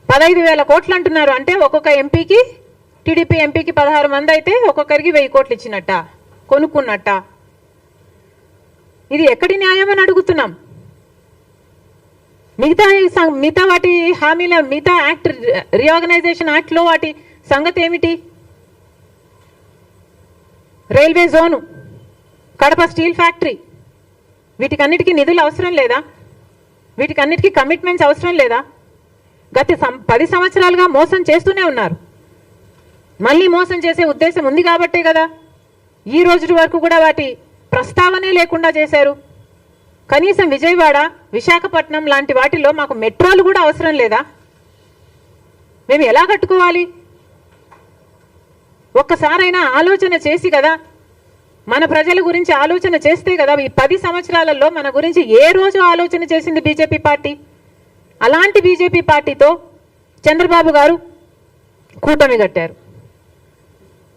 15,000 కోట్లు అంటున్నారు. అంటే ఒక్కొక్క ఎంపీకి, టీడీపీ ఎంపీకి 16 మంది అయితే ఒక్కొక్కరికి 1000 కోట్లు ఇచ్చినట్ట, కొనుక్కున్నట్ట. ఇది ఎక్కడి న్యాయం అని అడుగుతున్నాం. మిగతా వాటి హామీల, మిగతా యాక్ట్, రీఆర్గనైజేషన్ యాక్ట్లో వాటి సంగతి ఏమిటి? Railway zone, Kadapa steel factory, వీటికన్నిటికీ నిధులు అవసరం లేదా? వీటికన్నిటికీ కమిట్మెంట్స్ అవసరం లేదా? గత 10 సంవత్సరాలుగా మోసం చేస్తూనే ఉన్నారు. మళ్ళీ మోసం చేసే ఉద్దేశం ఉంది కాబట్టే కదా ఈ రోజు వరకు కూడా వాటి ప్రస్తావనే లేకుండా చేశారు. కనీసం విజయవాడ, విశాఖపట్నం లాంటి వాటిలో మాకు మెట్రోలు కూడా అవసరం లేదా? మేము ఎలా కట్టుకోవాలి? ఒక్కసారైనా ఆలోచన చేసి కదా, మన ప్రజల గురించి ఆలోచన చేస్తే కదా. ఈ 10 సంవత్సరాలలో మన గురించి ఏ రోజు ఆలోచన చేసింది బీజేపీ పార్టీ? అలాంటి బీజేపీ పార్టీతో చంద్రబాబు గారు కూటమి కట్టారు.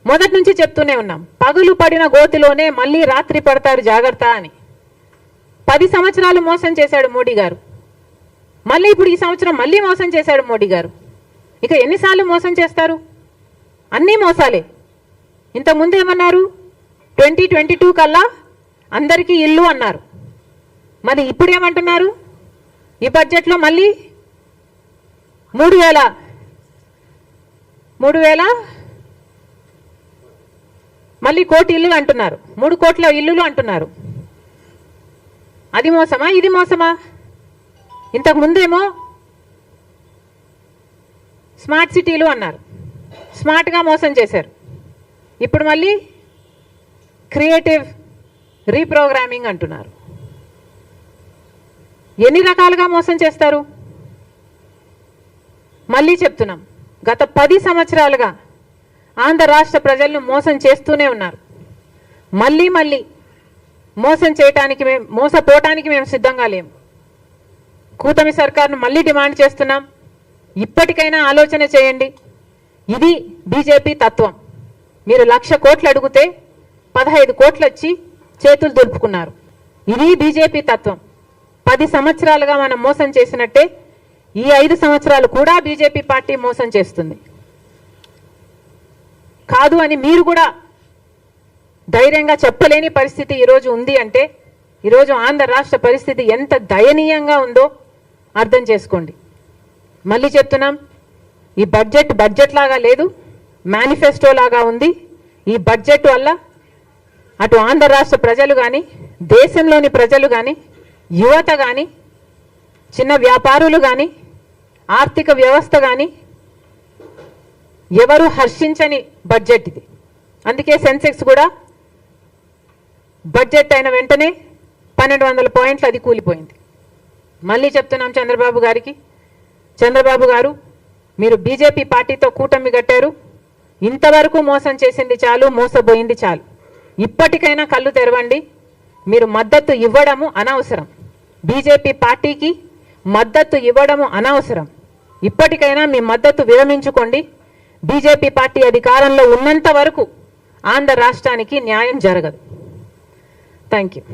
మొదటి నుంచి చెప్తూనే ఉన్నాం, పగులు పడిన గోతిలోనే మళ్ళీ రాత్రి పడతారు జాగ్రత్త అని. 10 సంవత్సరాలు మోసం చేశాడు మోడీ గారు. మళ్ళీ ఇప్పుడు ఈ సంవత్సరం మళ్ళీ మోసం చేశాడు మోడీ గారు. ఇక ఎన్నిసార్లు మోసం చేస్తారు? అన్నీ మోసాలే. ఇంతకుముందు ఏమన్నారు? 2022 కల్లా అందరికీ ఇల్లు అన్నారు. మరి ఇప్పుడు ఏమంటున్నారు? ఈ బడ్జెట్లో మళ్ళీ 3,000 మళ్ళీ 1 కోటి ఇల్లులు అంటున్నారు. 3 కోట్ల ఇల్లులు అంటున్నారు. అది మోసమా? ఇది మోసమా? ఇంతకు ముందేమో స్మార్ట్ సిటీలు అన్నారు, స్మార్ట్గా మోసం చేశారు. ఇప్పుడు మళ్ళీ క్రియేటివ్ రీప్రోగ్రామింగ్ అంటున్నారు. ఎన్ని రకాలుగా మోసం చేస్తారు? మళ్ళీ చెప్తున్నాం, గత 10 సంవత్సరాలుగా ఆంధ్ర రాష్ట్ర ప్రజలను మోసం చేస్తూనే ఉన్నారు. మళ్ళీ మళ్ళీ మోసపోవటానికి మేము సిద్ధంగా లేము. కూటమి సర్కార్ను మళ్ళీ డిమాండ్ చేస్తున్నాం, ఇప్పటికైనా ఆలోచన చేయండి. ఇది బీజేపీ తత్వం. మీరు 1,00,000 కోట్లు అడిగితే 15 కోట్లు వచ్చి చేతులు దులుపుకున్నారు. ఇది బీజేపీ తత్వం. 10 సంవత్సరాలుగా మనం మోసం చేసినట్టే ఈ 5 సంవత్సరాలు కూడా బీజేపీ పార్టీ మోసం చేస్తుంది. కాదు అని మీరు కూడా ధైర్యంగా చెప్పలేని పరిస్థితి ఈరోజు ఉంది అంటే, ఈరోజు ఆంధ్ర రాష్ట్ర పరిస్థితి ఎంత దయనీయంగా ఉందో అర్థం చేసుకోండి. మళ్ళీ చెప్తున్నాం, ఈ బడ్జెట్ లాగా లేదు, మేనిఫెస్టో లాగా ఉంది. ఈ బడ్జెట్ వల్ల అటు ఆంధ్ర రాష్ట్ర ప్రజలు కానీ, దేశంలోని ప్రజలు కానీ, యువత కానీ, చిన్న వ్యాపారులు కానీ, ఆర్థిక వ్యవస్థ కానీ ఎవరు హర్షించని బడ్జెట్ ఇది. అందుకే సెన్సెక్స్ కూడా బడ్జెట్ అయిన వెంటనే 1,200 పాయింట్లు అది కూలిపోయింది. మళ్ళీ చెప్తున్నాం చంద్రబాబు గారికి, చంద్రబాబు గారు మీరు బీజేపీ పార్టీతో కూటమి కట్టారు. ఇంతవరకు మోసం చేసింది చాలు, మోసపోయింది చాలు. ఇప్పటికైనా కళ్ళు తెరవండి. మీరు మద్దతు ఇవ్వడము అనవసరం, బీజేపీ పార్టీకి మద్దతు ఇవ్వడము అనవసరం. ఇప్పటికైనా మీ మద్దతు విరమించుకోండి. బీజేపీ పార్టీ అధికారంలో ఉన్నంత వరకు ఆంధ్ర రాష్ట్రానికి న్యాయం జరగదు. Thank you.